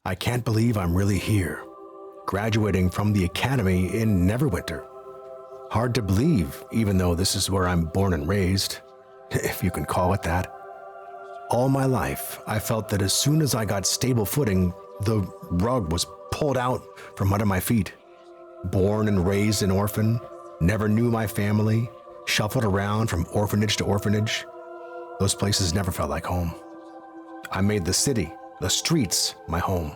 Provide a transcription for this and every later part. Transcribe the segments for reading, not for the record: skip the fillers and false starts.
I can't believe I'm really here, graduating from the academy in Neverwinter. Hard to believe, even though this is where I'm born and raised, if you can call it that. All my life, I felt that as soon as I got stable footing, the rug was pulled out from under my feet. Born and raised an orphan, never knew my family, shuffled around from orphanage to orphanage. Those places never felt like home. I made the city, the streets, my home.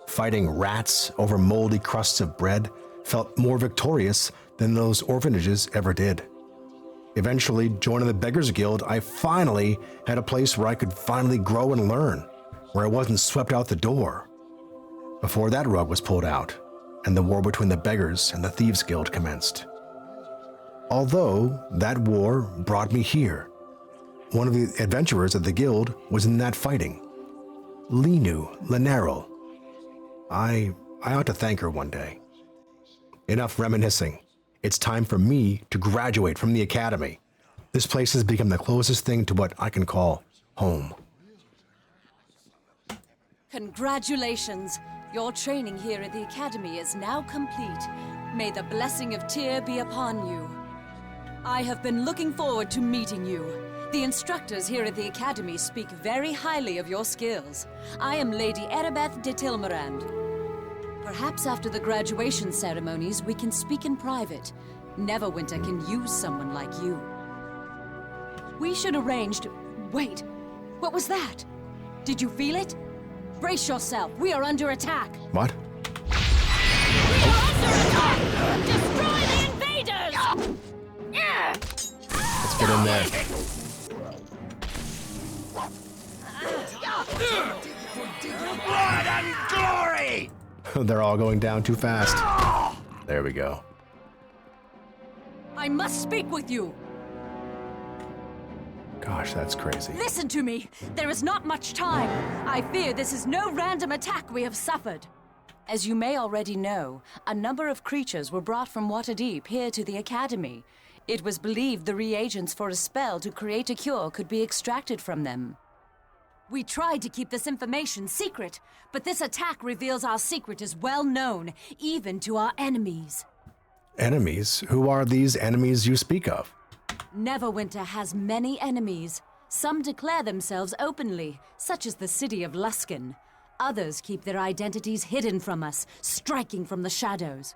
Fighting rats over moldy crusts of bread felt more victorious than those orphanages ever did. Eventually, joining the Beggars Guild, I finally had a place where I could finally grow and learn, where I wasn't swept out the door. Before that rug was pulled out, and the war between the Beggars and the Thieves Guild commenced. Although that war brought me here, one of the adventurers of the guild was in that fighting. Linu Lanarel. I ought to thank her one day. Enough reminiscing. It's time for me to graduate from the academy. This place has become the closest thing to what I can call home. Congratulations! Your training here at the academy is now complete. May the blessing of Tyr be upon you. I have been looking forward to meeting you. The instructors here at the academy speak very highly of your skills. I am Lady Aribeths de Tilmarand. Perhaps after the graduation ceremonies, we can speak in private. Neverwinter can use someone like you. We should arrange to... Wait, what was that? Did you feel it? Brace yourself, we are under attack. What? We are under attack! Destroy the invaders! Let's get in there. Blood and glory! They're all going down too fast. There we go. I must speak with you. Gosh, that's crazy. Listen to me. There is not much time. I fear this is no random attack we have suffered. As you may already know, a number of creatures were brought from Waterdhavian here to the academy. It was believed the reagents for a spell to create a cure could be extracted from them. We tried to keep this information secret, but this attack reveals our secret is well known, even to our enemies. Enemies? Who are these enemies you speak of? Neverwinter has many enemies. Some declare themselves openly, such as the city of Luskan. Others keep their identities hidden from us, striking from the shadows.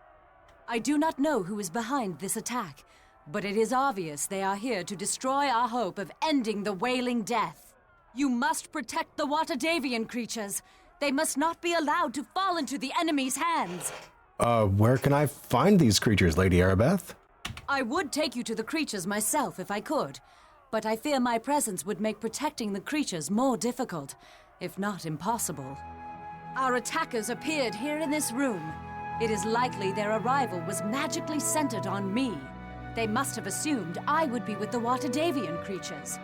I do not know who is behind this attack, but it is obvious they are here to destroy our hope of ending the Wailing Death. You must protect the Waterdhavian creatures. They must not be allowed to fall into the enemy's hands. Where can I find these creatures, Lady Aribeths? I would take you to the creatures myself if I could, but I fear my presence would make protecting the creatures more difficult, if not impossible. Our attackers appeared here in this room. It is likely their arrival was magically centered on me. They must have assumed I would be with the Waterdhavian creatures.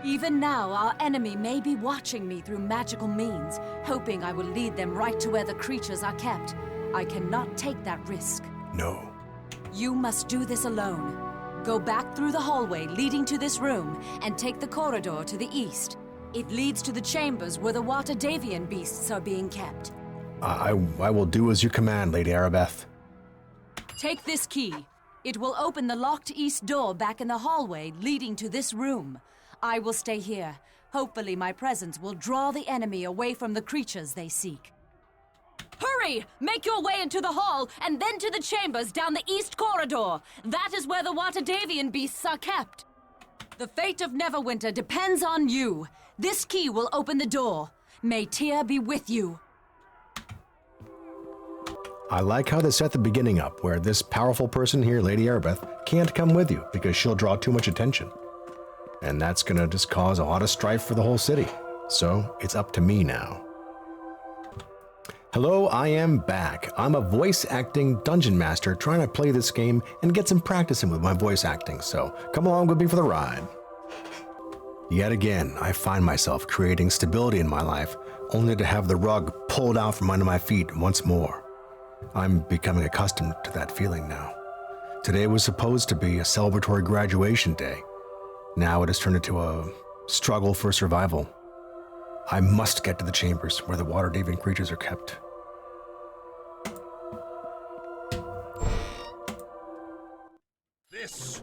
Even now, our enemy may be watching me through magical means, hoping I will lead them right to where the creatures are kept. I cannot take that risk. No. You must do this alone. Go back through the hallway leading to this room and take the corridor to the east. It leads to the chambers where the Waterdhavian beasts are being kept. I will do as you command, Lady Aribeths. Take this key. It will open the locked east door back in the hallway leading to this room. I will stay here. Hopefully my presence will draw the enemy away from the creatures they seek. Hurry! Make your way into the hall, and then to the chambers down the east corridor. That is where the Waterdhavian beasts are kept. The fate of Neverwinter depends on you. This key will open the door. May Tyr be with you. I like how they set the beginning up, where this powerful person here, Lady Aribeths, can't come with you because she'll draw too much attention. And that's gonna just cause a lot of strife for the whole city. So it's up to me now. Hello, I am back. I'm a voice acting dungeon master trying to play this game and get some practice in with my voice acting, so come along with me for the ride. Yet again, I find myself creating stability in my life, only to have the rug pulled out from under my feet once more. I'm becoming accustomed to that feeling now. Today was supposed to be a celebratory graduation day. Now it has turned into a struggle for survival. I must get to the chambers where the Waterdhavian creatures are kept. This?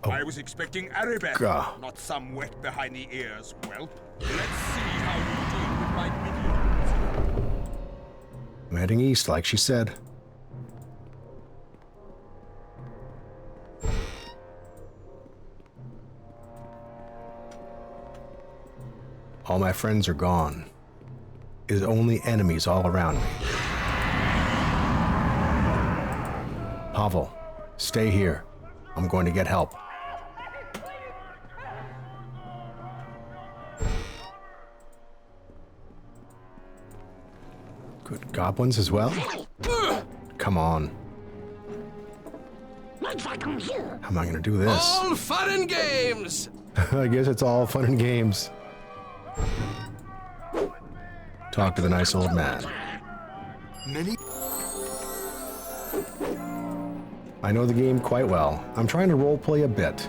I was expecting Aribeths, Gah. not some wet behind the ears. Well, let's see how you do with my minions. I'm heading east, like she said. All my friends are gone. There's only enemies all around me. Pavel, stay here. I'm going to get help. Good goblins as well? Come on. How am I going to do this? All fun and games! I guess it's all fun and games. Talk to the nice old man. I know the game quite well. I'm trying to roleplay a bit.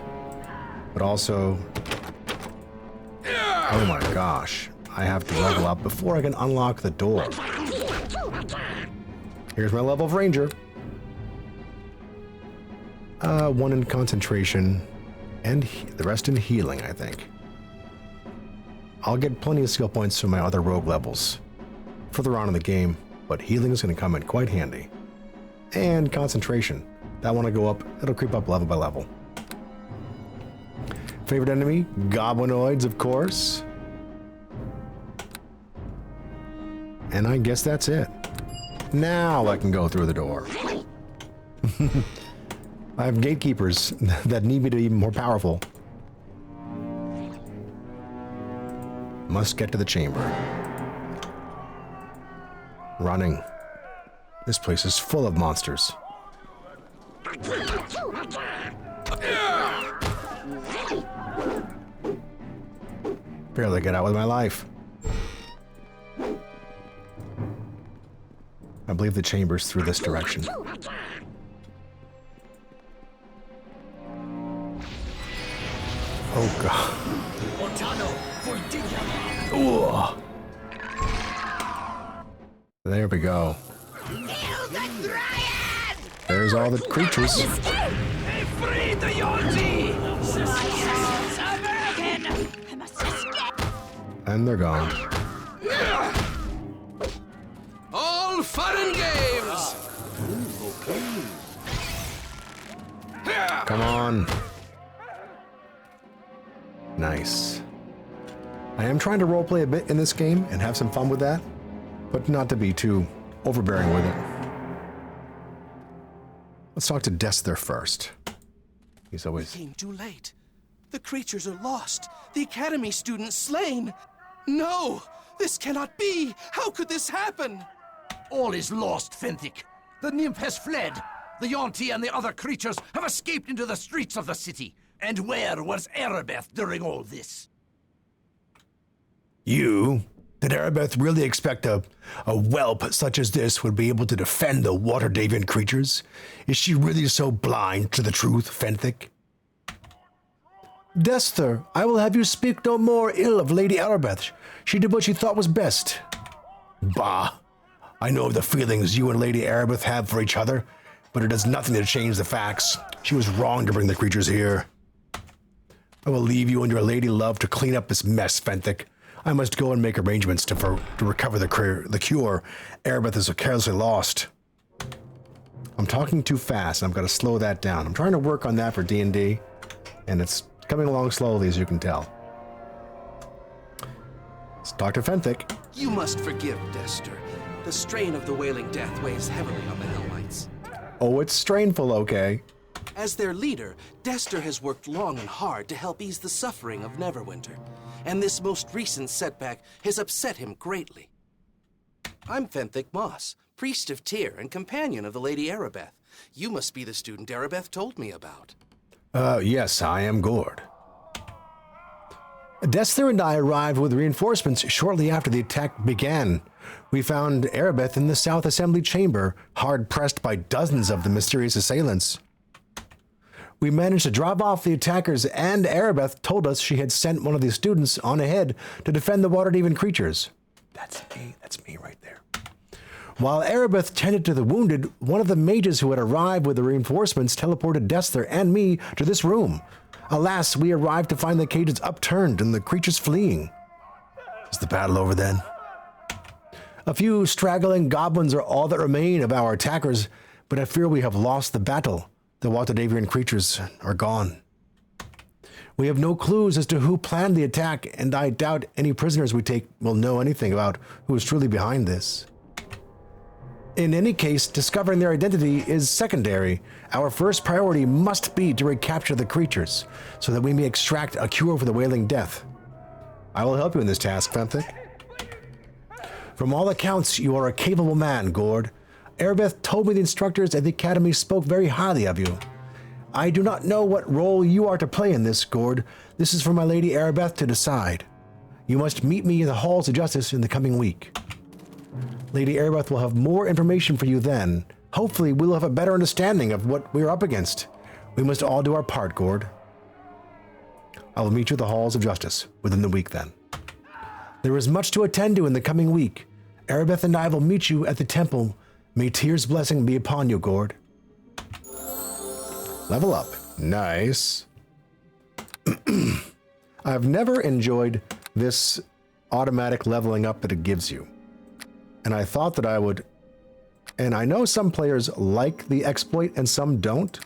But also... Oh my gosh. I have to level up before I can unlock the door. Here's my level of ranger. 1 in concentration. And the rest in healing, I think. I'll get plenty of skill points from my other rogue levels further on in the game, but healing is going to come in quite handy. And concentration. That one will go up, it'll creep up level by level. Favorite enemy? Goblinoids, of course. And I guess that's it. Now I can go through the door. I have gatekeepers that need me to be even more powerful. Must get to the chamber. Running. This place is full of monsters. Barely get out with my life. I believe the chamber's through this direction. Oh god. Ooh. There we go. There's all the creatures. Free the Yonti! And they're gone. All fun and games! Come on. Nice. I am trying to roleplay a bit in this game and have some fun with that, but not to be too overbearing with it. Let's talk to Desther first. He's always... Came too late. The creatures are lost. The academy students slain. No! This cannot be! How could this happen? All is lost, Fenthic. The nymph has fled. The Yonti and the other creatures have escaped into the streets of the city. And where was Aribeth during all this? You? Did Aribeth really expect a whelp such as this would be able to defend the Waterdhavian creatures? Is she really so blind to the truth, Fenthic? Desther, I will have you speak no more ill of Lady Aribeths. She did what she thought was best. Bah. I know of the feelings you and Lady Aribeth have for each other, but it does nothing to change the facts. She was wrong to bring the creatures here. I will leave you and your lady love to clean up this mess, Fenthic. I must go and make arrangements to recover the cure Aribeth has carelessly lost. I'm talking too fast, and I've got to slow that down. I'm trying to work on that for D&D, and it's coming along slowly, as you can tell. It's Dr. Fenthic. You must forgive Desther. The strain of the Wailing Death weighs heavily on the Hellknights. Oh, it's strainful, okay. As their leader, Desther has worked long and hard to help ease the suffering of Neverwinter, and this most recent setback has upset him greatly. I'm Fenthic Moss, priest of Tyr and companion of the Lady Aribeth. You must be the student Aribeth told me about. Yes, I am Gord. Desther and I arrived with reinforcements shortly after the attack began. We found Aribeth in the South Assembly Chamber, hard-pressed by dozens of the mysterious assailants. We managed to drop off the attackers, and Aribeth told us she had sent one of the students on ahead to defend the Waterdhavian creatures. That's me right there. While Aribeth tended to the wounded, one of the mages who had arrived with the reinforcements teleported Dester and me to this room. Alas, we arrived to find the cages upturned and the creatures fleeing. Is the battle over then? A few straggling goblins are all that remain of our attackers, but I fear we have lost the battle. The Waterdhavian creatures are gone. We have no clues as to who planned the attack, and I doubt any prisoners we take will know anything about who is truly behind this. In any case, discovering their identity is secondary. Our first priority must be to recapture the creatures, so that we may extract a cure for the Wailing Death. I will help you in this task, Fenthic. From all accounts, you are a capable man, Gord. Aribeth told me the instructors at the Academy spoke very highly of you. I do not know what role you are to play in this, Gord. This is for my Lady Aribeth to decide. You must meet me in the Halls of Justice in the coming week. Lady Aribeth will have more information for you then. Hopefully, we'll have a better understanding of what we're up against. We must all do our part, Gord. I will meet you at the Halls of Justice within the week then. There is much to attend to in the coming week. Aribeth and I will meet you at the temple. May Tyr's blessing be upon you, Gord. Level up. Nice. I've never enjoyed this automatic leveling up that it gives you. And I thought that I would... And I know some players like the exploit and some don't.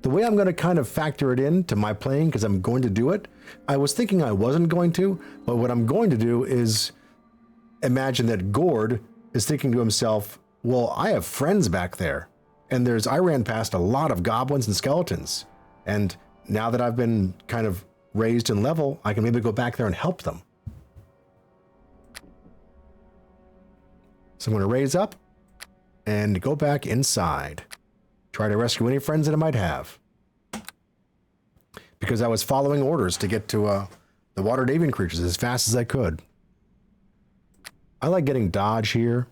The way I'm going to kind of factor it in to my playing, because I'm going to do it, I was thinking I wasn't going to, but what I'm going to do is imagine that Gord is thinking to himself, well, I have friends back there, and I ran past a lot of goblins and skeletons, and now that I've been kind of raised in level, I can maybe go back there and help them. So I'm going to raise up and go back inside. Try to rescue any friends that I might have. Because I was following orders to get to the Waterdhavian creatures as fast as I could. I like getting dodge here.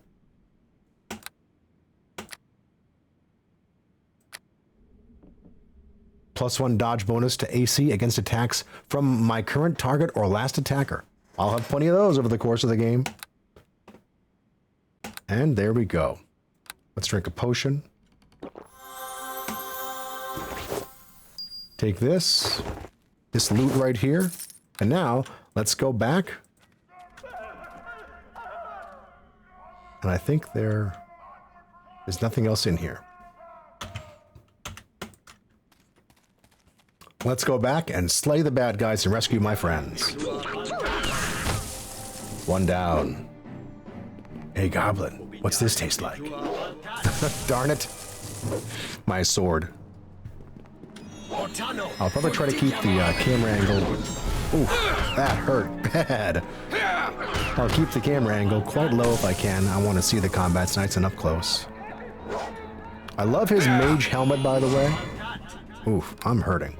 +1 dodge bonus to AC against attacks from my current target or last attacker. I'll have plenty of those over the course of the game. And there we go. Let's drink a potion. Take this loot right here. And now, let's go back. And I think there's nothing else in here. Let's go back and slay the bad guys and rescue my friends. One down. Hey, Goblin, what's this taste like? Darn it. My sword. I'll probably try to keep the camera angle... Ooh, that hurt bad. I'll keep the camera angle quite low if I can. I want to see the combats nice and up close. I love his mage helmet, by the way. Oof, I'm hurting.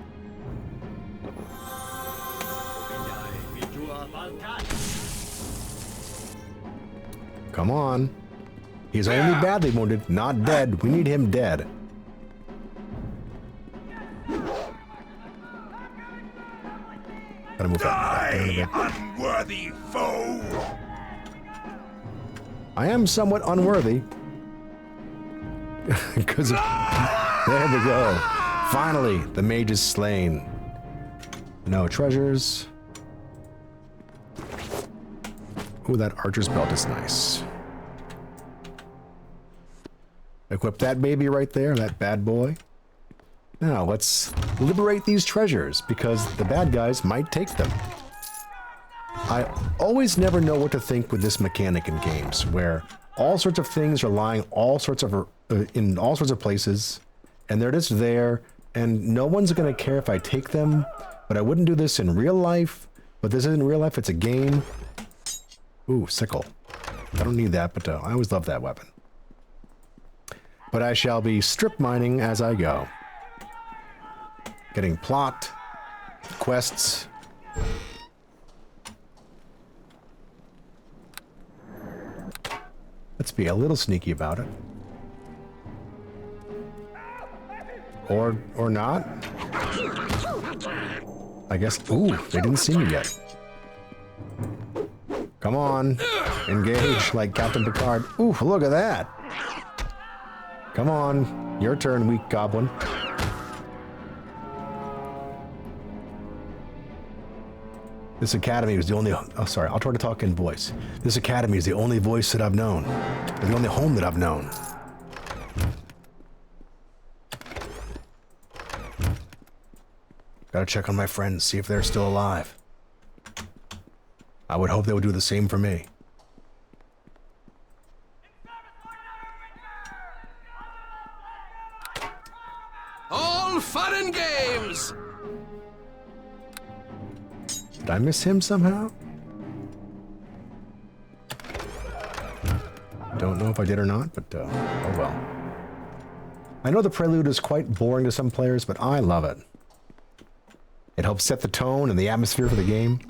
Come on. He's only badly wounded, not dead. We need him dead. Gotta move Die, unworthy foe! I am somewhat unworthy. Because there we go. Finally, the mage is slain. No treasures. Ooh, that archer's belt is nice. Equip that baby right there, that bad boy. Now, let's liberate these treasures, because the bad guys might take them. I always never know what to think with this mechanic in games, where all sorts of things are lying in all sorts of places, and they're just there, and no one's going to care if I take them, but I wouldn't do this in real life. But this isn't real life, it's a game. Ooh, sickle. I don't need that, but I always love that weapon. But I shall be strip mining as I go. Getting plot, quests. Let's be a little sneaky about it. Or not. I guess. Ooh, they didn't see me yet. Come on. Engage like Captain Picard. Ooh, look at that. Come on. Your turn, weak goblin. This academy is the only... Oh, sorry. I'll try to talk in voice. This academy is the only voice that I've known. The only home that I've known. Gotta check on my friends, see if they're still alive. I would hope they would do the same for me. All fun and games! Did I miss him somehow? Don't know if I did or not, but oh well. I know the Prelude is quite boring to some players, but I love it. It helps set the tone and the atmosphere for the game.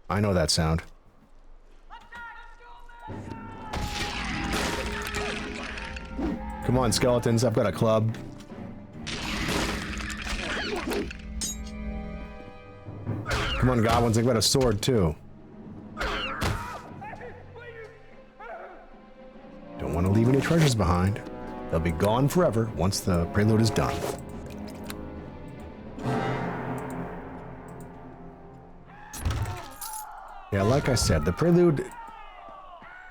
I know that sound. Come on, skeletons, I've got a club. Come on, goblins, I've got a sword too. Don't want to leave any treasures behind. They'll be gone forever once the Prelude is done. Yeah, like I said, the Prelude,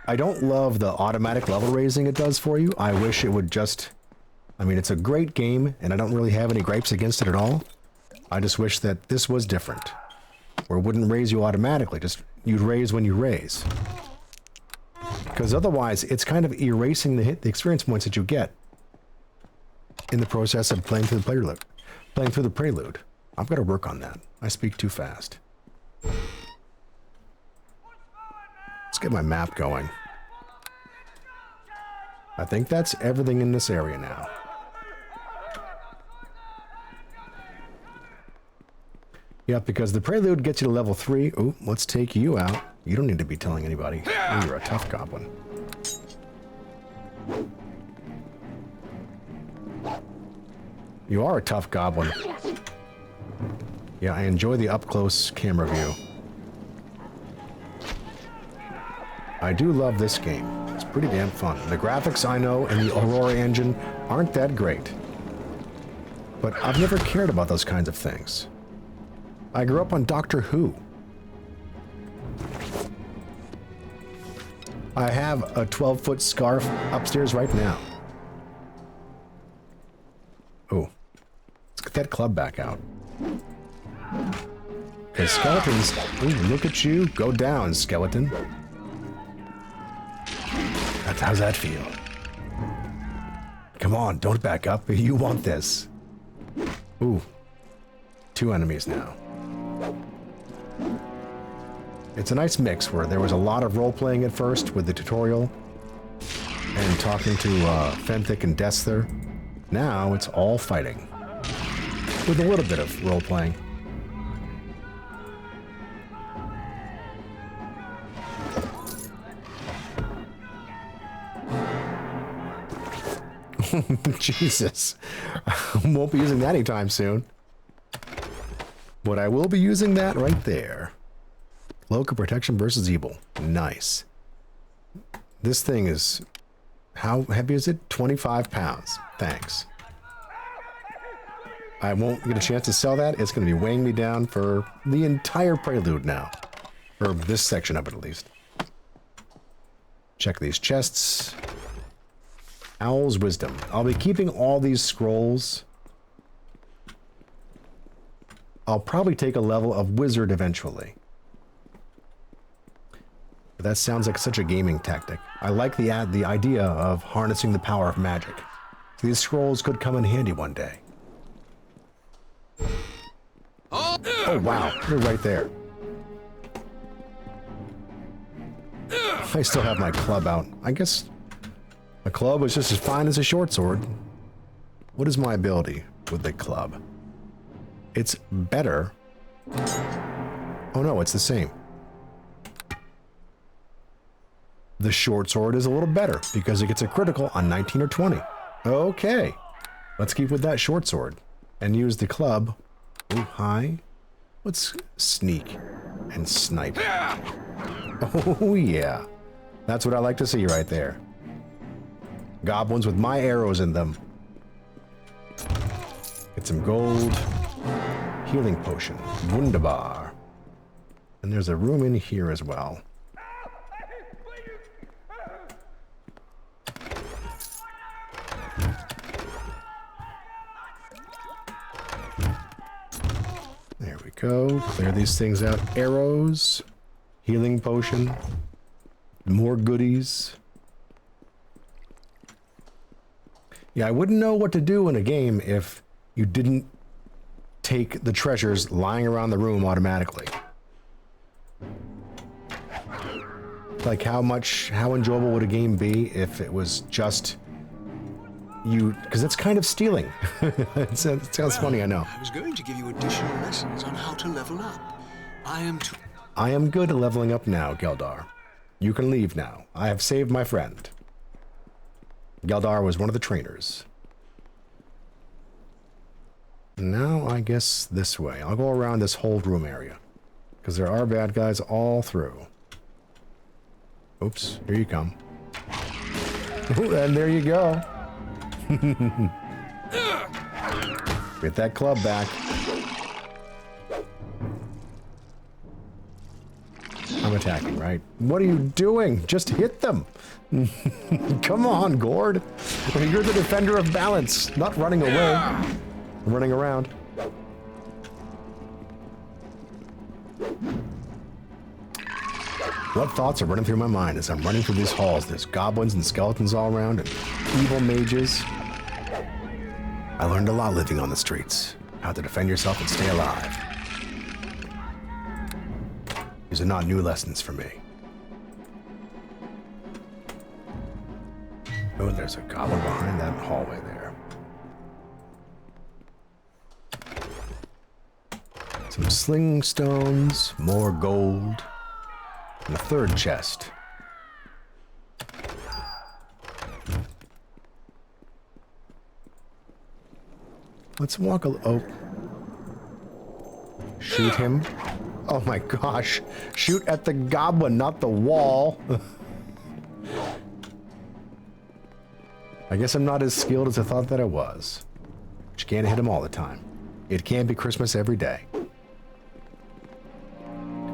I don't love the automatic level raising it does for you. I wish it would just, I mean, it's a great game, and I don't really have any gripes against it at all. I just wish that this was different, where it wouldn't raise you automatically, just you'd raise when you raise. Because otherwise, it's kind of erasing the experience points that you get in the process of playing through the Prelude. I've got to work on that. I speak too fast. Let's get my map going. I think that's everything in this area now. Yeah, because the Prelude gets you to level 3. Ooh, let's take you out. You don't need to be telling anybody. Ooh, you're a tough goblin. You are a tough goblin. Yeah, I enjoy the up-close camera view. I do love this game. It's pretty damn fun. The graphics, I know, and the Aurora engine aren't that great. But I've never cared about those kinds of things. I grew up on Doctor Who. I have a 12-foot scarf upstairs right now. Oh, let's get that club back out. Because skeletons, ooh, look at you, go down, skeleton. How's that feel? Come on, don't back up. You want this. Ooh. 2 enemies now. It's a nice mix where there was a lot of role-playing at first with the tutorial and talking to Fenthic and Desther. Now it's all fighting with a little bit of role-playing. Jesus. I won't be using that anytime soon. But I will be using that right there. Cloak of Protection versus Evil. Nice. This thing is... How heavy is it? 25 pounds. Thanks. I won't get a chance to sell that. It's going to be weighing me down for the entire Prelude now. Or this section of it, at least. Check these chests. Owl's Wisdom. I'll be keeping all these scrolls. I'll probably take a level of Wizard eventually. But that sounds like such a gaming tactic. I like the idea of harnessing the power of magic. These scrolls could come in handy one day. Oh wow, you're right there. I still have my club out. I guess a club is just as fine as a short sword. What is my ability with the club? It's better. Oh no, it's the same. The short sword is a little better because it gets a critical on 19 or 20. Okay, Let's keep with that short sword and use the club. Ooh, hi. Let's sneak and snipe. Oh, yeah. That's what I like to see right there. Goblins with my arrows in them. Get some gold. Healing potion. Wunderbar. And there's a room in here as well. There we go. Clear these things out. Arrows. Healing potion. More goodies. Yeah, I wouldn't know what to do in a game if you didn't take the treasures lying around the room automatically. Like how enjoyable would a game be if it was just you, because it's kind of stealing. It sounds funny, I know. I was going to give you additional lessons on how to level up. I am good at leveling up now, Geldar. You can leave now. I have saved my friend. Geldar was one of the trainers. Now, I guess this way. I'll go around this whole room area. Because there are bad guys all through. Oops, here you come. And there you go. Get that club back. I'm attacking, right? What are you doing? Just hit them. Come on, Gord. You're the defender of balance, not running away. Running around. What thoughts are running through my mind as I'm running through these halls? There's goblins and skeletons all around, and evil mages. I learned a lot living on the streets. How to defend yourself and stay alive. These are not new lessons for me. Oh, there's a goblin behind that hallway there. Some sling stones, more gold, and a third chest. Let's walk oh. Shoot him. Oh my gosh. Shoot at the goblin, not the wall. I guess I'm not as skilled as I thought that I was. But you can't hit him all the time. It can't be Christmas every day.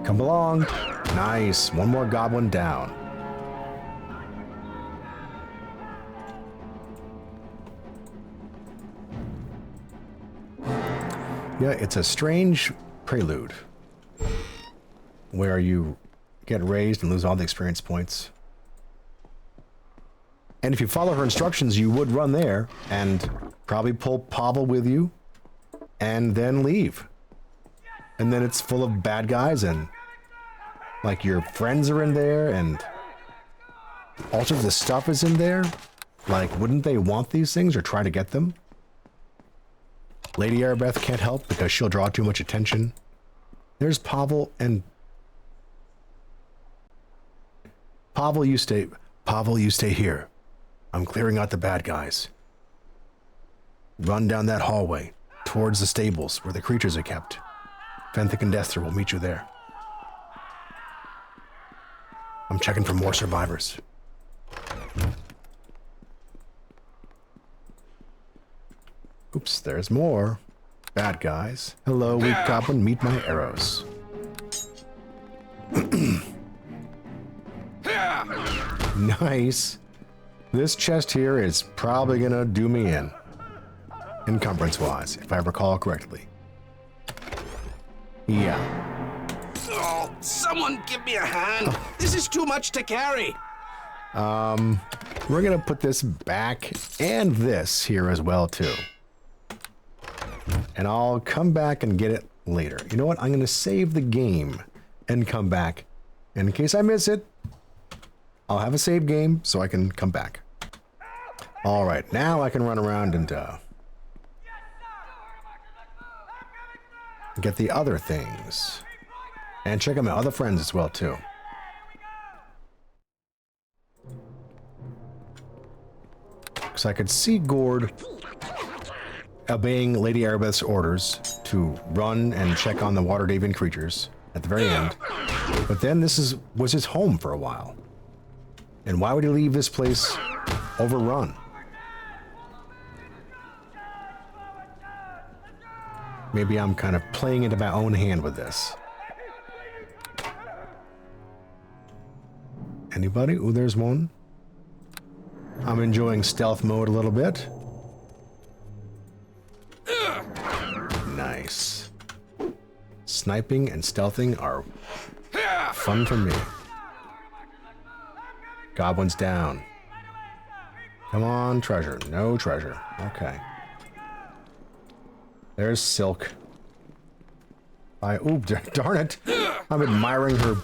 Come along. Nice. One more goblin down. Yeah, it's a strange prelude where you get raised and lose all the experience points. And if you follow her instructions, you would run there and probably pull Pavel with you and then leave. And then it's full of bad guys and like your friends are in there and all sorts of stuff is in there. Like, wouldn't they want these things or try to get them? Lady Aribeths can't help because she'll draw too much attention. There's Pavel and... Pavel, you stay here. I'm clearing out the bad guys. Run down that hallway towards the stables where the creatures are kept. Fenthic and Dester will meet you there. I'm checking for more survivors. Oops, there's more. Bad guys. Hello, weak goblin, meet my arrows. Nice. This chest here is probably gonna do me in. Encumbrance-wise, if I recall correctly. Yeah. Oh, someone give me a hand. Oh. This is too much to carry. We're gonna put this back and this here as well, too. And I'll come back and get it later. You know what? I'm gonna save the game and come back. And in case I miss it, I'll have a save game so I can come back. All right, now I can run around and get the other things. And check out my other friends as well, too. Because I could see Gord obeying Lady Aribeth's orders to run and check on the Waterdhavian creatures at the very end. But then this was his home for a while. And why would he leave this place overrun? Maybe I'm kind of playing into my own hand with this. Anybody? Ooh, there's one. I'm enjoying stealth mode a little bit. Nice. Sniping and stealthing are fun for me. Goblin's down. Come on, treasure. No treasure. Okay. There's Silk. Ooh, darn it. I'm admiring her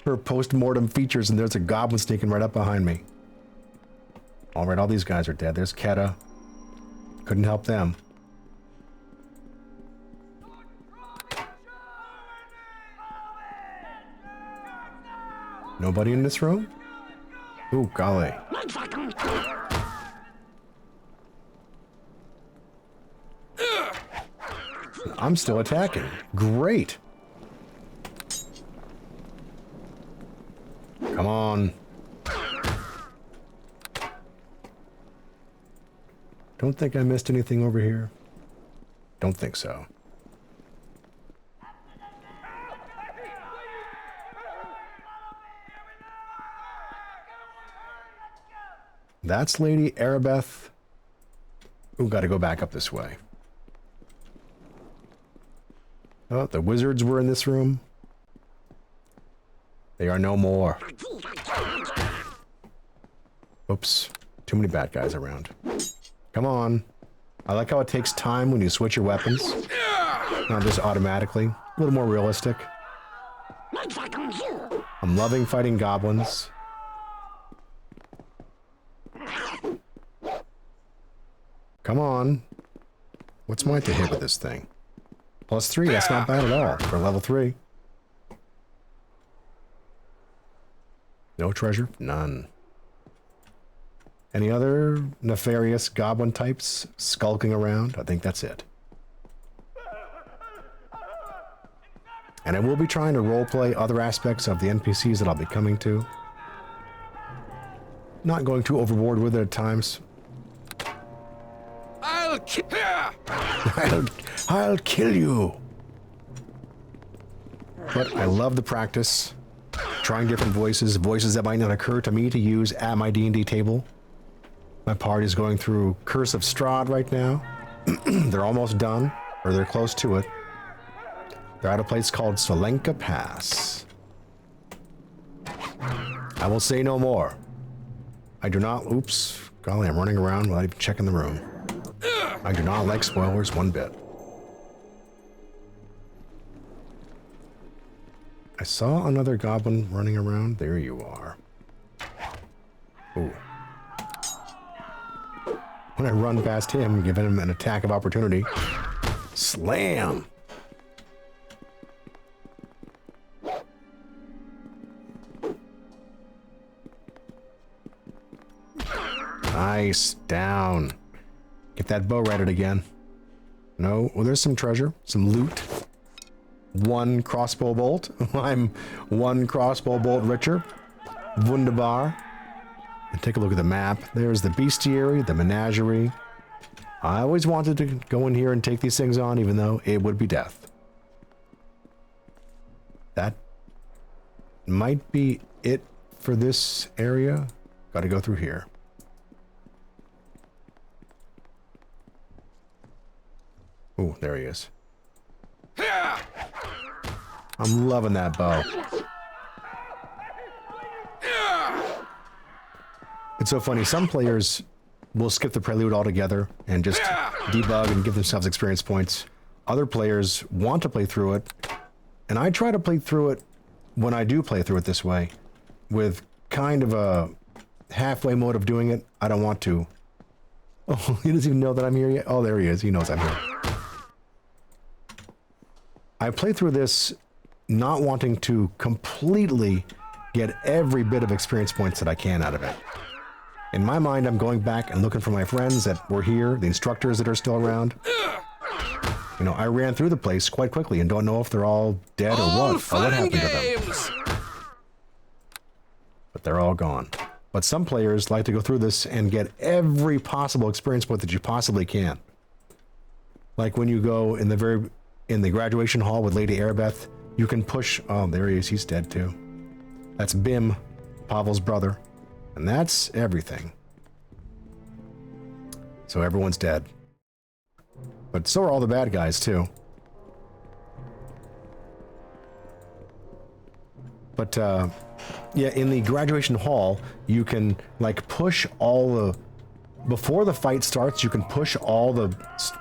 her post-mortem features, and there's a goblin sneaking right up behind me. All right, all these guys are dead. There's Keta. Couldn't help them. Nobody in this room? Ooh, golly. I'm still attacking. Great. Come on. Don't think I missed anything over here. Don't think so. That's Lady Aribeth. Ooh, gotta go back up this way. Oh, the wizards were in this room. They are no more. Oops. Too many bad guys around. Come on. I like how it takes time when you switch your weapons. Not just automatically. A little more realistic. I'm loving fighting goblins. Come on. What's my to hit with this thing? +3, that's not bad at all for level 3. No treasure? None. Any other nefarious goblin types skulking around? I think that's it. And I will be trying to roleplay other aspects of the NPCs that I'll be coming to. Not going too overboard with it at times. I'll kill you. But I love the practice. Trying different voices that might not occur to me to use at my D&D table. My party's going through Curse of Strahd right now. They're almost done, or they're close to it. They're at a place called Solenka Pass. I will say no more. I do not... Oops. Golly, I'm running around without even checking the room. I do not like spoilers one bit. I saw another goblin running around. There you are. Ooh. When I run past him, giving him an attack of opportunity. Slam! Nice. Down. Get that bow righted again. No. Well, there's some treasure. Some loot. 1 crossbow bolt. I'm 1 crossbow bolt richer. Wunderbar. And take a look at the map. There's the bestiary, the menagerie. I always wanted to go in here and take these things on, even though it would be death. That might be it for this area. Gotta go through here. Ooh, there he is. I'm loving that bow. It's so funny, some players will skip the Prelude altogether and just debug and give themselves experience points. Other players want to play through it, and I try to play through it when I do play through it this way, with kind of a halfway mode of doing it. I don't want to. Oh, he doesn't even know that I'm here yet? Oh, there he is. He knows I'm here. I play through this not wanting to completely get every bit of experience points that I can out of it. In my mind, I'm going back and looking for my friends that were here, the instructors that are still around. You know, I ran through the place quite quickly and don't know if they're all dead or what happened to them. But they're all gone. But some players like to go through this and get every possible experience point that you possibly can. Like when you go in the graduation hall with Lady Aribeths, you can push. Oh, there he is. He's dead too. That's Bim, Pavel's brother, and that's everything. So everyone's dead. But so are all the bad guys too. But yeah, in the graduation hall, you can like push all the, before the fight starts, you can push all the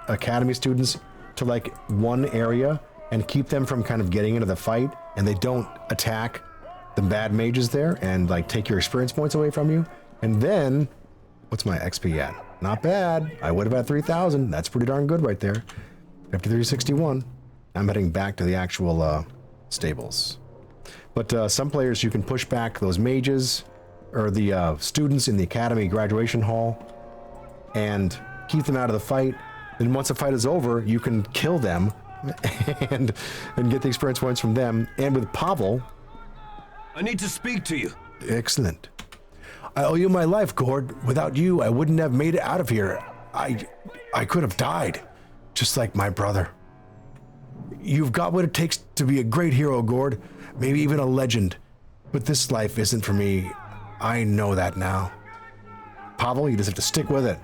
academy students to like one area and keep them from kind of getting into the fight, and they don't attack the bad mages there and like take your experience points away from you. And then, what's my XP at? Not bad. I would have had 3,000. That's pretty darn good right there. 5361. I'm heading back to the actual stables. But some players, you can push back those mages or the students in the academy graduation hall and keep them out of the fight. And once the fight is over, you can kill them and get the experience points from them. And with Pavel, I need to speak to you. Excellent. I owe you my life, Gord. Without you, I wouldn't have made it out of here. I could have died, just like my brother. You've got what it takes to be a great hero, Gord. Maybe even a legend. But this life isn't for me. I know that now. Pavel, you just have to stick with it.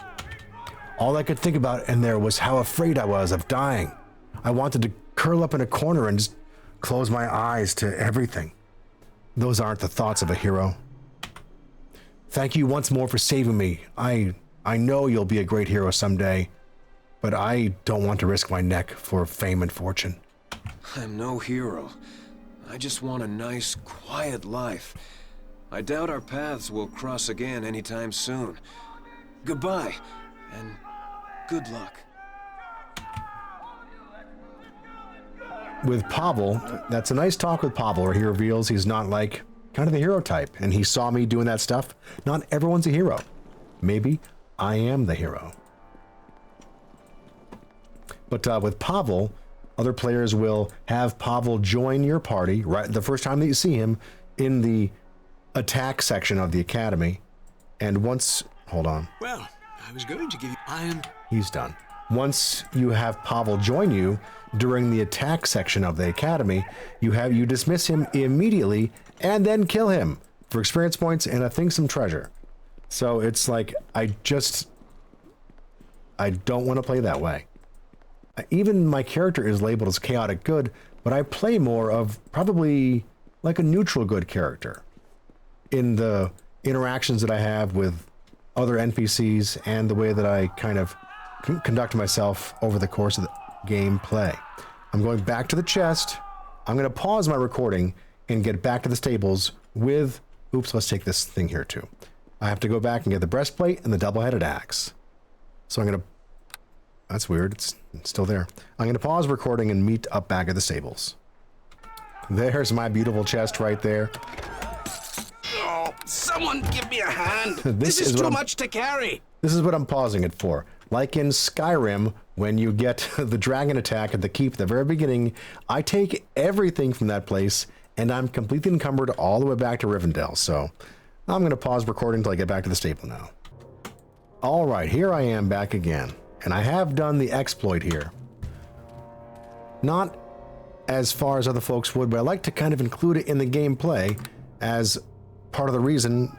All I could think about in there was how afraid I was of dying. I wanted to curl up in a corner and just close my eyes to everything. Those aren't the thoughts of a hero. Thank you once more for saving me. I know you'll be a great hero someday, but I don't want to risk my neck for fame and fortune. I'm no hero. I just want a nice, quiet life. I doubt our paths will cross again anytime soon. Goodbye, and good luck. With Pavel, that's a nice talk with Pavel, where he reveals he's not like kind of the hero type, and he saw me doing that stuff. Not everyone's a hero. Maybe I am the hero. But with Pavel, other players will have Pavel join your party right the first time that you see him in the attack section of the academy. And once, hold on. Well, I was going to give you He's done. Once you have Pavel join you during the attack section of the academy, you dismiss him immediately and then kill him for experience points and I think some treasure. So it's like I don't want to play that way. Even my character is labeled as chaotic good, but I play more of probably like a neutral good character in the interactions that I have with other NPCs and the way that I kind of conduct myself over the course of the gameplay. I'm going back to the chest. I'm going to pause my recording and get back to the stables with, oops, let's take this thing here too. I have to go back and get the breastplate and the double-headed axe. So I'm going to, that's weird, it's still there. I'm going to pause recording and meet up back at the stables. There's my beautiful chest right there. Oh, someone give me a hand. This is too much to carry. This is what I'm pausing it for. Like in Skyrim, when you get the dragon attack at the keep at the very beginning, I take everything from that place and I'm completely encumbered all the way back to Rivendell. So I'm going to pause recording until I get back to the stable now. All right, here I am back again. And I have done the exploit here. Not as far as other folks would, but I like to kind of include it in the gameplay as part of the reason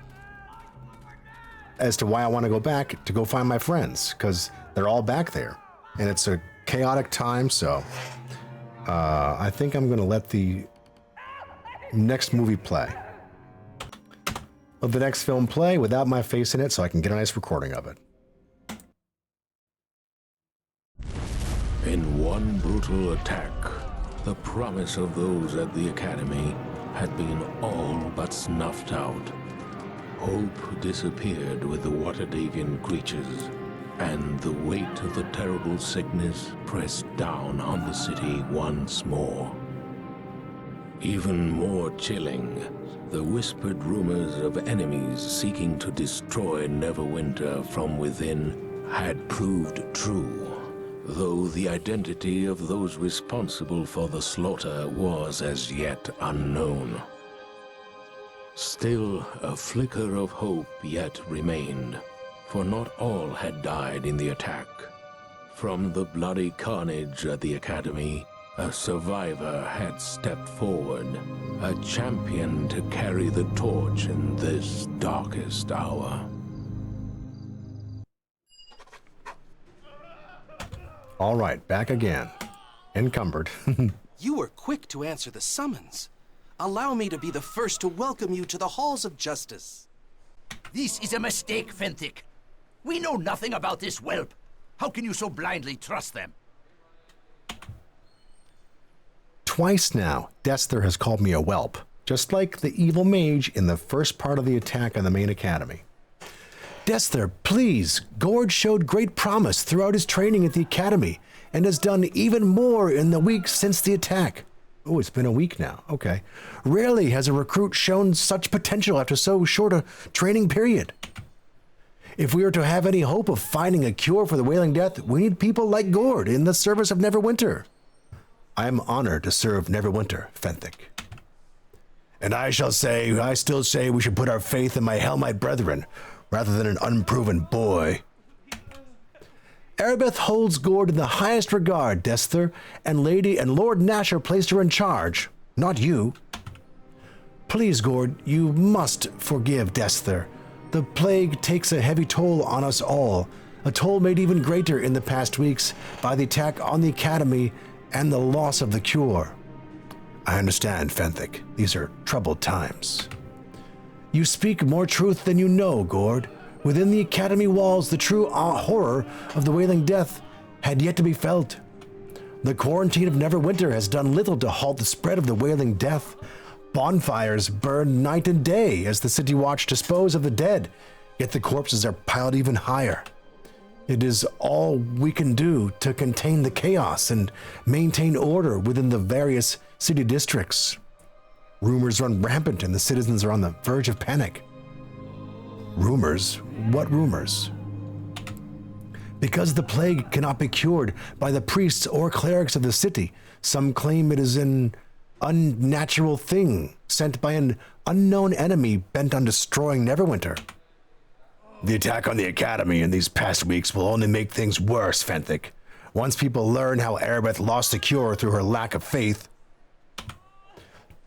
as to why I want to go back to go find my friends, because they're all back there. And it's a chaotic time, so I think I'm going to let the next movie play. Let the next film play without my face in it so I can get a nice recording of it. In one brutal attack, the promise of those at the Academy had been all but snuffed out. Hope disappeared with the Waterdhavian creatures, and the weight of the terrible sickness pressed down on the city once more. Even more chilling, The whispered rumors of enemies seeking to destroy Neverwinter from within had proved true, though the identity of those responsible for the slaughter was as yet unknown. Still, a flicker of hope yet remained, for not all had died in the attack. From the bloody carnage at the Academy, a survivor had stepped forward, a champion to carry the torch in this darkest hour. All right, back again. Encumbered. You were quick to answer the summons. Allow me to be the first to welcome you to the halls of justice. This is a mistake, Fenthic. We know nothing about this whelp. How can you so blindly trust them? Twice now, Desther has called me a whelp, just like the evil mage in the first part of the attack on the main academy. Desther, please, Gord showed great promise throughout his training at the academy, and has done even more in the weeks since the attack. Oh, it's been a week now. Okay. Rarely has a recruit shown such potential after so short a training period. If we are to have any hope of finding a cure for the Wailing Death, we need people like Gord in the service of Neverwinter. I am honored to serve Neverwinter, Fenthic. And I still say we should put our faith in my Helmite brethren, rather than an unproven boy. Aribeth holds Gord in the highest regard, Desther, and Lady and Lord Nasher placed her in charge, not you. Please, Gord, you must forgive Desther. The plague takes a heavy toll on us all, a toll made even greater in the past weeks by the attack on the Academy and the loss of the cure. I understand, Fenthic. These are troubled times. You speak more truth than you know, Gord. Within the Academy walls, the true horror of the Wailing Death had yet to be felt. The quarantine of Neverwinter has done little to halt the spread of the Wailing Death. Bonfires burn night and day as the City Watch dispose of the dead, yet the corpses are piled even higher. It is all we can do to contain the chaos and maintain order within the various city districts. Rumors run rampant and the citizens are on the verge of panic. Rumors? What rumors? Because the plague cannot be cured by the priests or clerics of the city, some claim it is an unnatural thing sent by an unknown enemy bent on destroying Neverwinter. The attack on the Academy in these past weeks will only make things worse, Fenthic. Once people learn how Aribeth lost the cure through her lack of faith.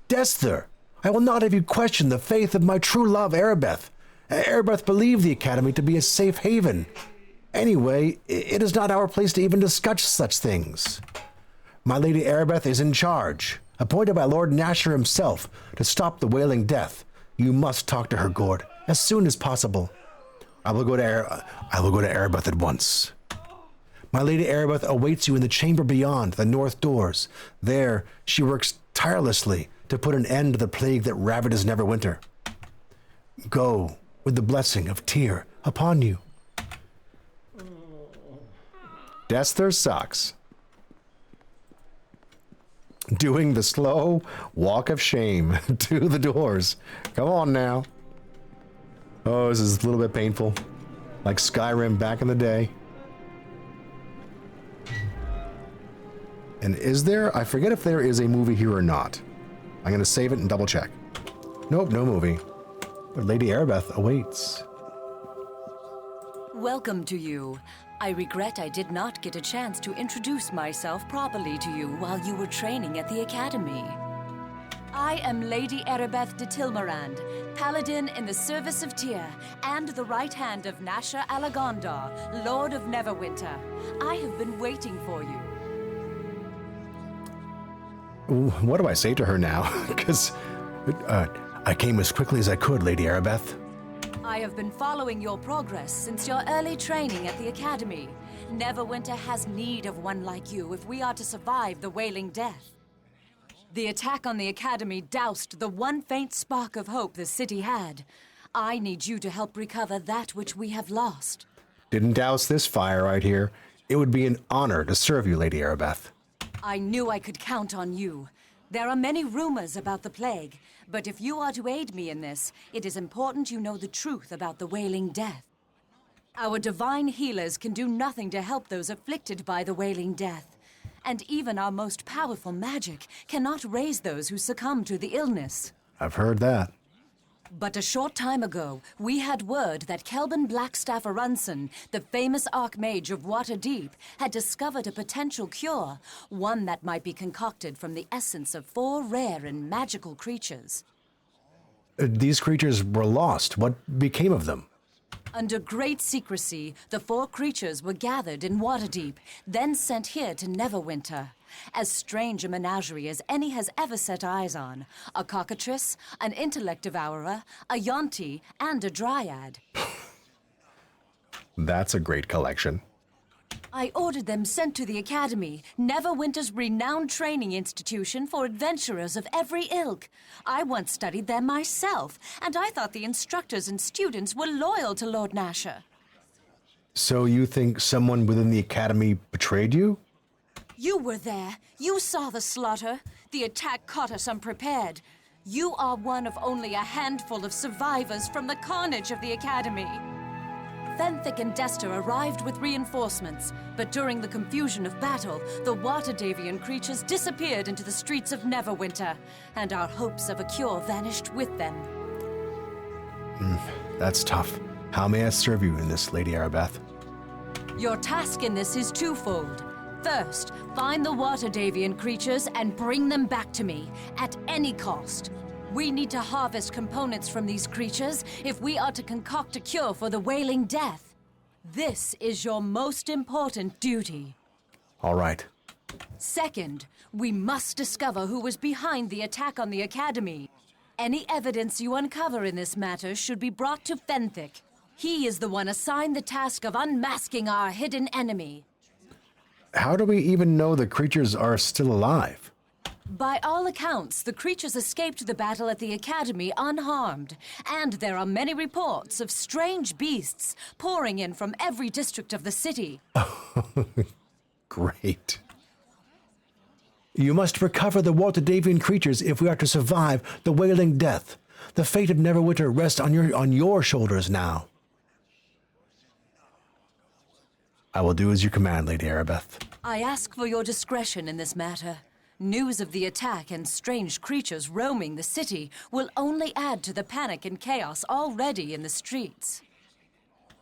Desther, I will not have you question the faith of my true love, Aribeth. Aribeth believed the Academy to be a safe haven. Anyway, it is not our place to even discuss such things. My Lady Aribeth is in charge, appointed by Lord Nasher himself to stop the Wailing Death. You must talk to her, Gord, as soon as possible. I will go to Aribeth at once. My Lady Aribeth awaits you in the chamber beyond the north doors. There, she works tirelessly to put an end to the plague that ravages Neverwinter. Go with the blessing of Tyr upon you. Desther sucks. Doing the slow walk of shame to the doors. Come on now. Oh, this is a little bit painful. Like Skyrim back in the day. And is there? I forget if there is a movie here or not. I'm going to save it and double check. Nope, no movie. But Lady Aribeth awaits. Welcome to you. I regret I did not get a chance to introduce myself properly to you while you were training at the Academy. I am Lady Aribeth de Tilmarand, Paladin in the service of Tyr, and the right hand of Nasher Alagondar, Lord of Neverwinter. I have been waiting for you. What do I say to her now? Because I came as quickly as I could, Lady Aribeth. I have been following your progress since your early training at the Academy. Neverwinter has need of one like you if we are to survive the Wailing Death. The attack on the Academy doused the one faint spark of hope the city had. I need you to help recover that which we have lost. Didn't douse this fire right here. It would be an honor to serve you, Lady Aribeth. I knew I could count on you. There are many rumors about the plague, but if you are to aid me in this, it is important you know the truth about the Wailing Death. Our divine healers can do nothing to help those afflicted by the Wailing Death, and even our most powerful magic cannot raise those who succumb to the illness. I've heard that. But a short time ago, we had word that Kelban Blackstaff Arunson, the famous Archmage of Waterdeep, had discovered a potential cure, one that might be concocted from the essence of 4 rare and magical creatures. These creatures were lost. What became of them? Under great secrecy, the 4 creatures were gathered in Waterdeep, then sent here to Neverwinter. As strange a menagerie as any has ever set eyes on. A cockatrice, an intellect devourer, a yonti, and a dryad. That's a great collection. I ordered them sent to the Academy, Neverwinter's renowned training institution for adventurers of every ilk. I once studied there myself, and I thought the instructors and students were loyal to Lord Nasher. So you think someone within the Academy betrayed you? You were there. You saw the slaughter. The attack caught us unprepared. You are one of only a handful of survivors from the carnage of the Academy. Fenthic and Dester arrived with reinforcements, but during the confusion of battle, the Waterdhavian creatures disappeared into the streets of Neverwinter, and our hopes of a cure vanished with them. That's tough. How may I serve you in this, Lady Aribeth? Your task in this is twofold. First, find the Waterdhavian creatures and bring them back to me, at any cost. We need to harvest components from these creatures if we are to concoct a cure for the Wailing Death. This is your most important duty. All right. Second, we must discover who was behind the attack on the Academy. Any evidence you uncover in this matter should be brought to Fenthic. He is the one assigned the task of unmasking our hidden enemy. How do we even know the creatures are still alive? By all accounts, the creatures escaped the battle at the Academy unharmed, and there are many reports of strange beasts pouring in from every district of the city. Great. You must recover the Waterdhavian creatures if we are to survive the Wailing Death. The fate of Neverwinter rests on your shoulders now. I will do as you command, Lady Aribeth. I ask for your discretion in this matter. News of the attack and strange creatures roaming the city will only add to the panic and chaos already in the streets.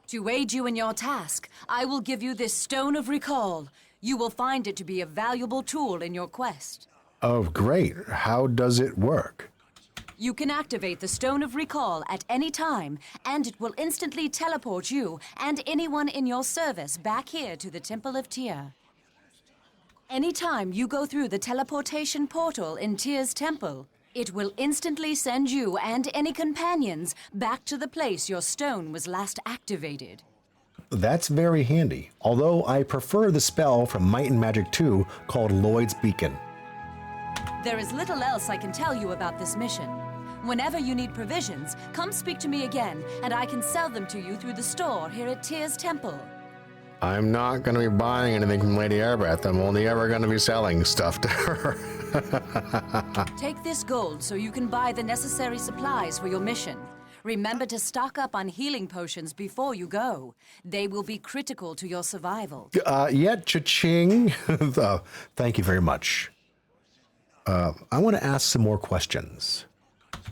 To aid you in your task, I will give you this Stone of Recall. You will find it to be a valuable tool in your quest. Oh, great. How does it work? You can activate the Stone of Recall at any time, and it will instantly teleport you and anyone in your service back here to the Temple of Tyr. Anytime you go through the teleportation portal in Tyr's temple, it will instantly send you and any companions back to the place your stone was last activated. That's very handy, although I prefer the spell from Might and Magic 2 called Lloyd's Beacon. There is little else I can tell you about this mission. Whenever you need provisions, come speak to me again, and I can sell them to you through the store here at Tyr's temple. I'm not going to be buying anything from Lady Aribeth. I'm only ever going to be selling stuff to her. Take this gold so you can buy the necessary supplies for your mission. Remember to stock up on healing potions before you go. They will be critical to your survival. Cha-ching. Thank you very much. I want to ask some more questions.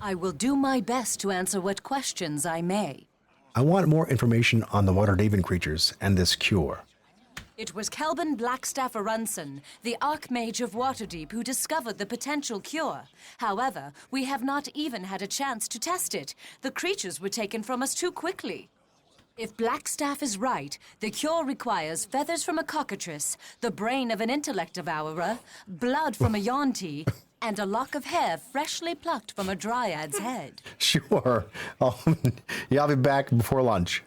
I will do my best to answer what questions I may. I want more information on the Waterdhavian creatures and this cure. It was Kelban Blackstaff Arunson, the Archmage of Waterdeep, who discovered the potential cure. However, we have not even had a chance to test it. The creatures were taken from us too quickly. If Blackstaff is right, the cure requires feathers from a cockatrice, the brain of an intellect devourer, blood from a yonti, and a lock of hair freshly plucked from a dryad's head. Sure. I'll be back before lunch.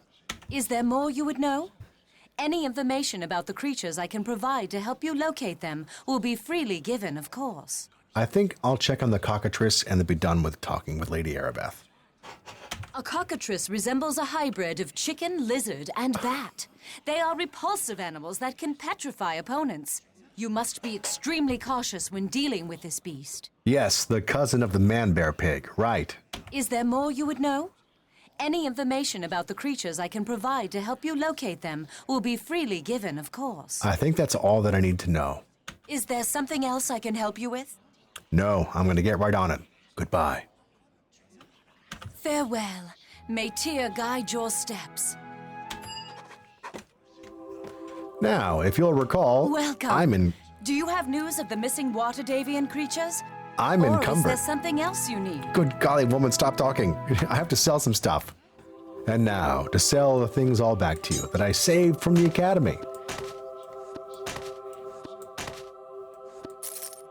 Is there more you would know? Any information about the creatures I can provide to help you locate them will be freely given, of course. I think I'll check on the cockatrice and then be done with talking with Lady Aribeth. A cockatrice resembles a hybrid of chicken, lizard, and bat. They are repulsive animals that can petrify opponents. You must be extremely cautious when dealing with this beast. Yes, the cousin of the man-bear pig, right. Is there more you would know? Any information about the creatures I can provide to help you locate them will be freely given, of course. I think that's all that I need to know. Is there something else I can help you with? No, I'm gonna get right on it. Goodbye. Farewell. May Tyr guide your steps. Now, if you'll recall, Welcome. Do you have news of the missing Waterdhavian creatures? I'm Or encumbered. is there something else you need? Good golly, woman, stop talking. I have to sell some stuff. And now, to sell the things all back to you that I saved from the academy.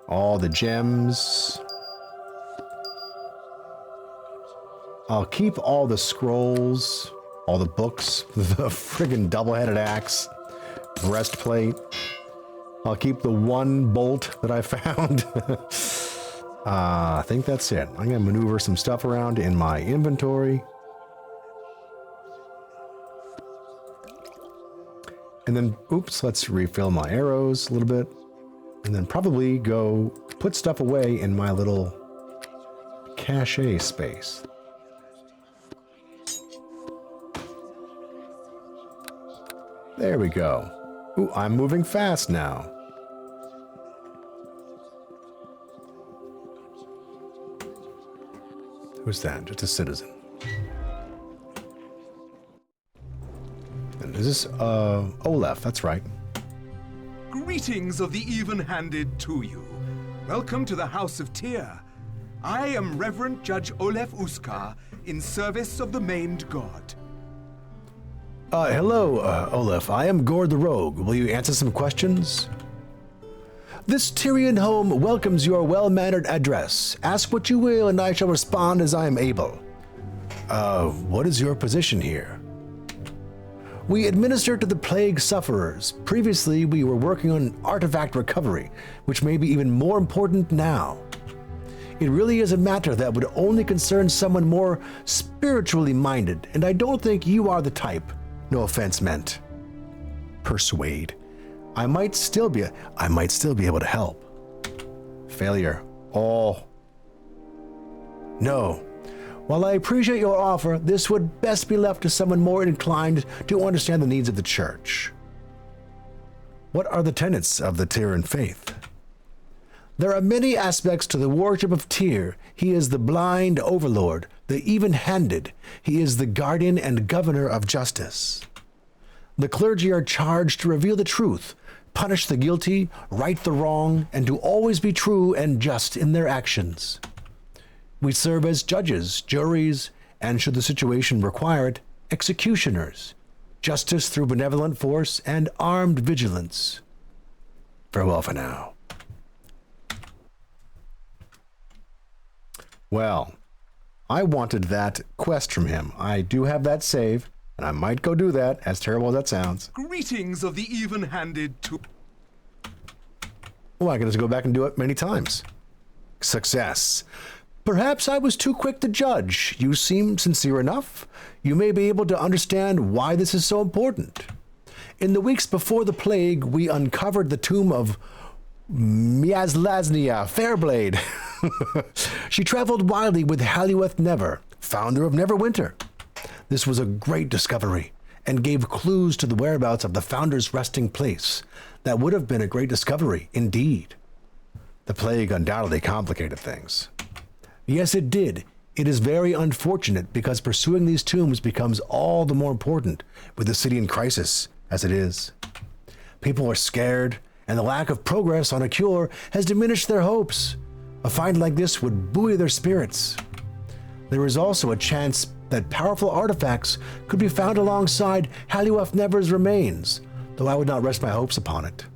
All the gems. I'll keep all the scrolls, all the books, the friggin' double-headed axe, breastplate. I'll keep the one bolt that I found. I think that's it. I'm gonna maneuver some stuff around in my inventory. And then, oops, let's refill my arrows a little bit. And then probably go put stuff away in my little cache space. There we go. Ooh, I'm moving fast now. Who's that? Just a citizen. And is this, Olaf, that's right. Greetings of the even-handed to you. Welcome to the House of Tyr. I am Reverend Judge Olaf Uskar, in service of the maimed god. Hello, Olaf. I am Gord the Rogue. Will you answer some questions? This Tyrian home welcomes your well-mannered address. Ask what you will, and I shall respond as I am able. What is your position here? We administer to the plague sufferers. Previously, we were working on artifact recovery, which may be even more important now. It really is a matter that would only concern someone more spiritually minded, and I don't think you are the type. No offense meant. Persuade. I might still be able to help. Failure. Oh. No. While I appreciate your offer, this would best be left to someone more inclined to understand the needs of the church. What are the tenets of the Tyrian faith? There are many aspects to the worship of Tyr. He is the blind overlord, the even-handed. He is the guardian and governor of justice. The clergy are charged to reveal the truth, punish the guilty, right the wrong, and to always be true and just in their actions. We serve as judges, juries, and should the situation require it, executioners. Justice through benevolent force and armed vigilance. Farewell for now. Well, I wanted that quest from him. I do have that save, and I might go do that, as terrible as that sounds. Greetings of the even-handed to... Well, I can just go back and do it many times. Success. Perhaps I was too quick to judge. You seem sincere enough. You may be able to understand why this is so important. In the weeks before the plague, we uncovered the tomb of Miaslaznia Fairblade. She traveled widely with Halueth Never, founder of Neverwinter. This was a great discovery and gave clues to the whereabouts of the founder's resting place. That would have been a great discovery, indeed. The plague undoubtedly complicated things. Yes, it did. It is very unfortunate because pursuing these tombs becomes all the more important with the city in crisis, as it is. People are scared, and the lack of progress on a cure has diminished their hopes. A find like this would buoy their spirits. There is also a chance that powerful artifacts could be found alongside Halueth Never's remains, though I would not rest my hopes upon it.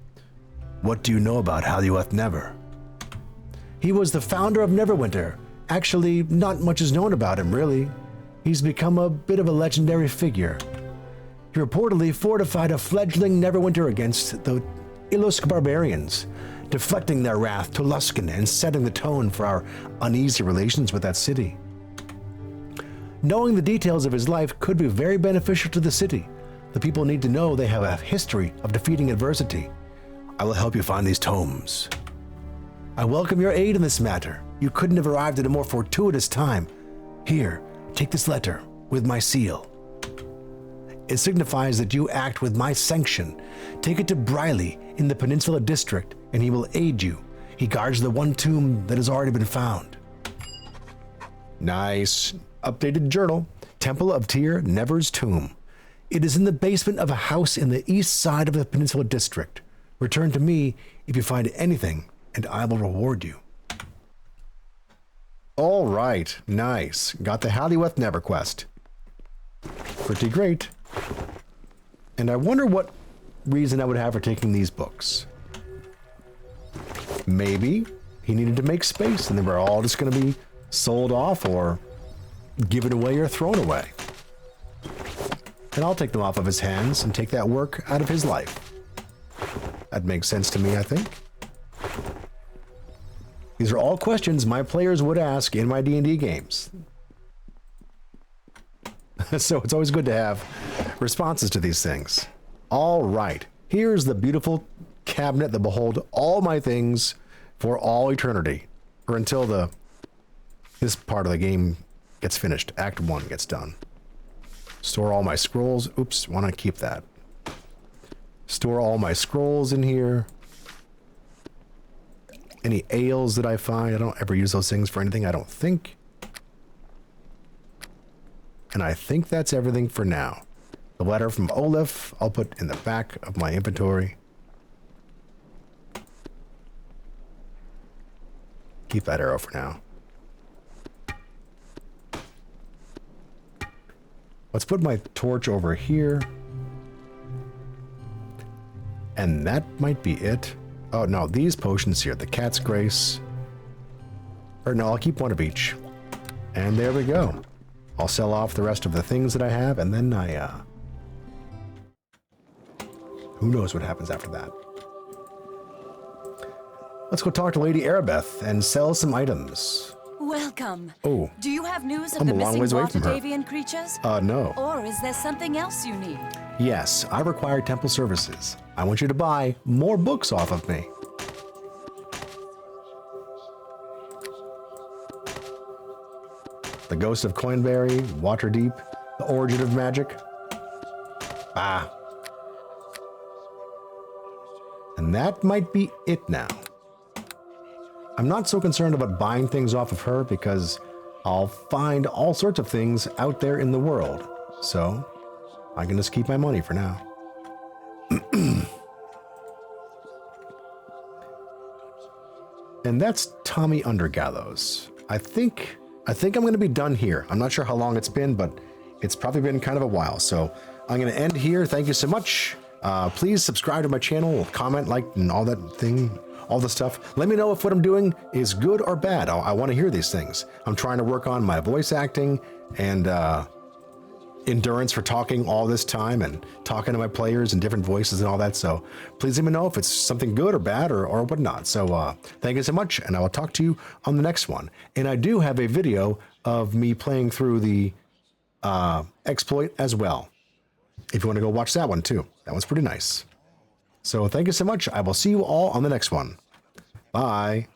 What do you know about Halueth Never? He was the founder of Neverwinter. Actually, not much is known about him, really. He's become a bit of a legendary figure. He reportedly fortified a fledgling Neverwinter against the Ilusk barbarians, deflecting their wrath to Luskan and setting the tone for our uneasy relations with that city. Knowing the details of his life could be very beneficial to the city. The people need to know they have a history of defeating adversity. I will help you find these tomes. I welcome your aid in this matter. You couldn't have arrived at a more fortuitous time. Here, take this letter with my seal. It signifies that you act with my sanction. Take it to Briley in the Peninsula District, and he will aid you. He guards the one tomb that has already been found. Nice. Updated journal. Temple of Tyr, Never's tomb. It is in the basement of a house in the east side of the Peninsula District. Return to me if you find anything, and I will reward you. All right. Nice. Got the Halliweth Never quest. Pretty great. And I wonder what reason I would have for taking these books. Maybe he needed to make space and they were all just going to be sold off or given away or thrown away. And I'll take them off of his hands and take that work out of his life. That makes sense to me, I think. These are all questions my players would ask in my D&D games. So it's always good to have responses to these things. All right, here's the beautiful cabinet that behold all my things for all eternity, or until this part of the game gets finished. Act 1 gets done. Store all my scrolls. Oops, want to keep that. Store all my scrolls in here. Any ales that I find, I don't ever use those things for anything, I don't think. And I think that's everything for now. The letter from Olaf, I'll put in the back of my inventory. Keep that arrow for now. Let's put my torch over here. And that might be it. Oh no, these potions here, the Cat's Grace. Or no, I'll keep one of each. And there we go. I'll sell off the rest of the things that I have, and then who knows what happens after that. Let's go talk to Lady Aribeths and sell some items. Welcome. Oh. Do you have news of I'm the a long missing ways away from her. Waterdhavian creatures? No. Or is there something else you need? Yes, I require temple services. I want you to buy more books off of me. The Ghost of Coinberry, Waterdeep, The Origin of Magic. And that might be it now. I'm not so concerned about buying things off of her because I'll find all sorts of things out there in the world. So I can just keep my money for now. And that's Tommy Undergallows. I think I'm going to be done here. I'm not sure how long it's been, but it's probably been kind of a while. So I'm going to end here. Thank you so much. Please subscribe to my channel, comment, like, and all that thing, all the stuff. Let me know if what I'm doing is good or bad. I want to hear these things. I'm trying to work on my voice acting and endurance for talking all this time and talking to my players in different voices and all that. So please let me know if it's something good or bad or whatnot. So thank you so much, and I will talk to you on the next one. And I do have a video of me playing through the exploit as well, if you want to go watch that one too. That one's pretty nice. So thank you so much. I will see you all on the next one. Bye.